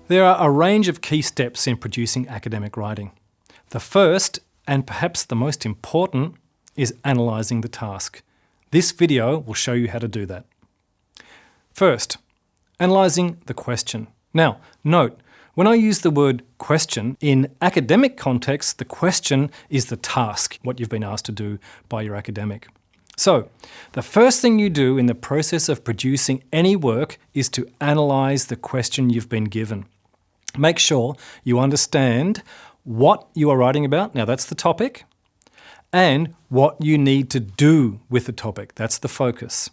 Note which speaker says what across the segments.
Speaker 1: There are a range of key steps in producing academic writing. The first, and perhaps the most important, is analysing the task. This video will show you how to do that. First, analysing the question. Now, note, when I use the word question, in academic context, the question is the task, what you've been asked to do by your academic. So, the first thing you do in the process of producing any work is to analyse the question you've been given. Make sure you understand what you are writing about, now that's the topic, and what you need to do with the topic, that's the focus.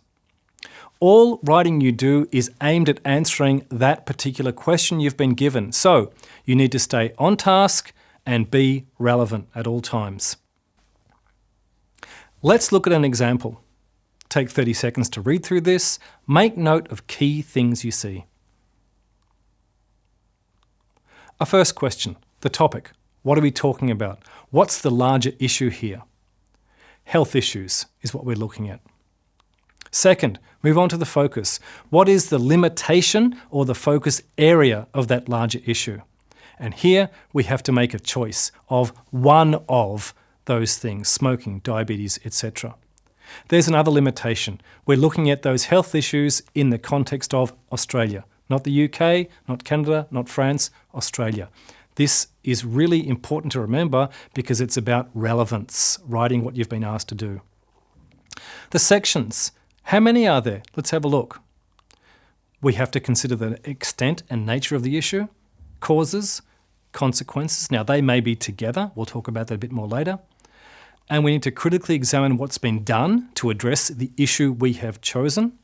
Speaker 1: All writing you do is aimed at answering that particular question you've been given, so you need to stay on task and be relevant at all times. Let's look at an example. Take 30 seconds to read through this. Make note of key things you see. A first question, the topic. What are we talking about? What's the larger issue here? Health issues is what we're looking at. Second, move on to the focus. What is the limitation or the focus area of that larger issue? And here we have to make a choice of one of those things, smoking, diabetes, etc. There's another limitation. We're looking at those health issues in the context of Australia. Not the UK, not Canada, not France, Australia. This is really important to remember because it's about relevance, writing what you've been asked to do. The sections. How many are there? Let's have a look. We have to consider the extent and nature of the issue, causes, consequences. Now, they may be together. We'll talk about that a bit more later. And we need to critically examine what's been done to address the issue we have chosen.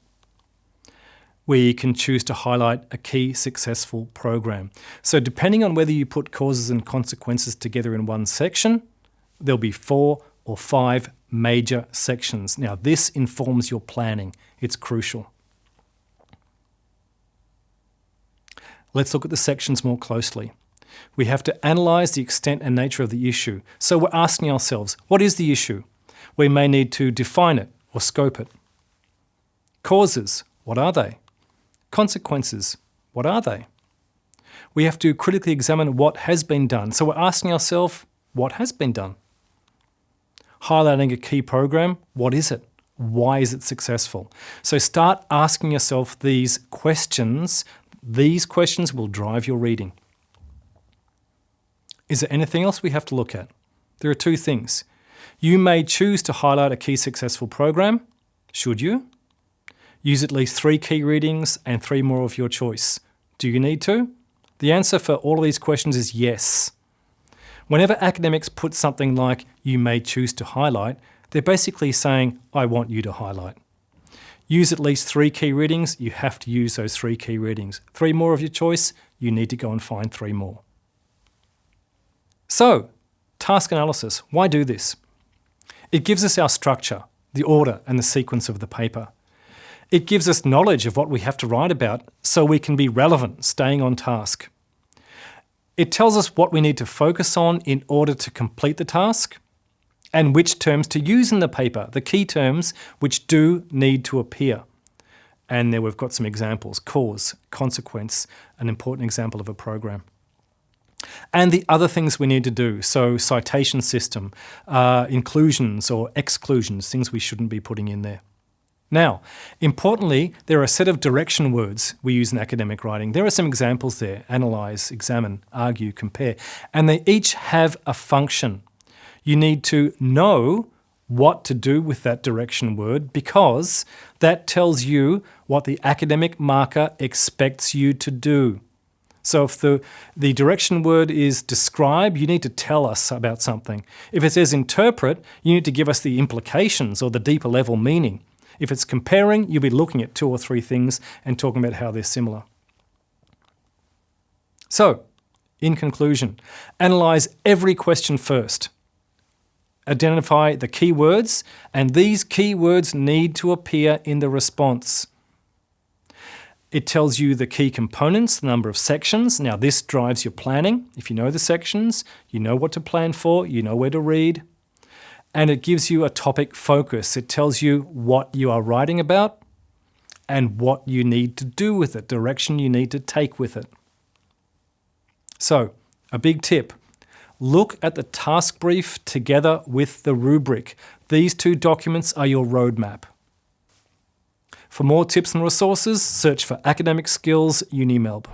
Speaker 1: We can choose to highlight a key successful program. So depending on whether you put causes and consequences together in one section, there'll be 4 or 5 major sections. Now, this informs your planning. It's crucial. Let's look at the sections more closely. We have to analyse the extent and nature of the issue. So we're asking ourselves, what is the issue? We may need to define it or scope it. Causes, what are they? Consequences, what are they? We have to critically examine what has been done. So we're asking ourselves, what has been done? Highlighting a key program, what is it? Why is it successful? So start asking yourself these questions. These questions will drive your reading. Is there anything else we have to look at? There are 2 things. You may choose to highlight a key successful program. Should you? Use at least 3 key readings and 3 more of your choice. Do you need to? The answer for all of these questions is yes. Whenever academics put something like, you may choose to highlight, they're basically saying, I want you to highlight. Use at least 3 key readings, you have to use those 3 key readings. 3 more of your choice, you need to go and find 3 more. So, task analysis, why do this? It gives us our structure, the order and the sequence of the paper. It gives us knowledge of what we have to write about so we can be relevant, staying on task. It tells us what we need to focus on in order to complete the task and which terms to use in the paper, the key terms which do need to appear. And there we've got some examples, cause, consequence, an important example of a program. And the other things we need to do, so citation system, inclusions or exclusions, things we shouldn't be putting in there. Now, importantly, there are a set of direction words we use in academic writing. There are some examples there, analyse, examine, argue, compare, and they each have a function. You need to know what to do with that direction word because that tells you what the academic marker expects you to do. So if the direction word is describe, you need to tell us about something. If it says interpret, you need to give us the implications or the deeper level meaning. If it's comparing, you'll be looking at 2 or 3 things and talking about how they're similar. So, in conclusion, analyse every question first. Identify the key words, and these key words need to appear in the response. It tells you the key components, the number of sections. Now, this drives your planning. If you know the sections, you know what to plan for, you know where to read. And it gives you a topic focus. It tells you what you are writing about and what you need to do with it, direction you need to take with it. So, a big tip. Look at the task brief together with the rubric. These two documents are your roadmap. For more tips and resources, search for Academic Skills UniMelb.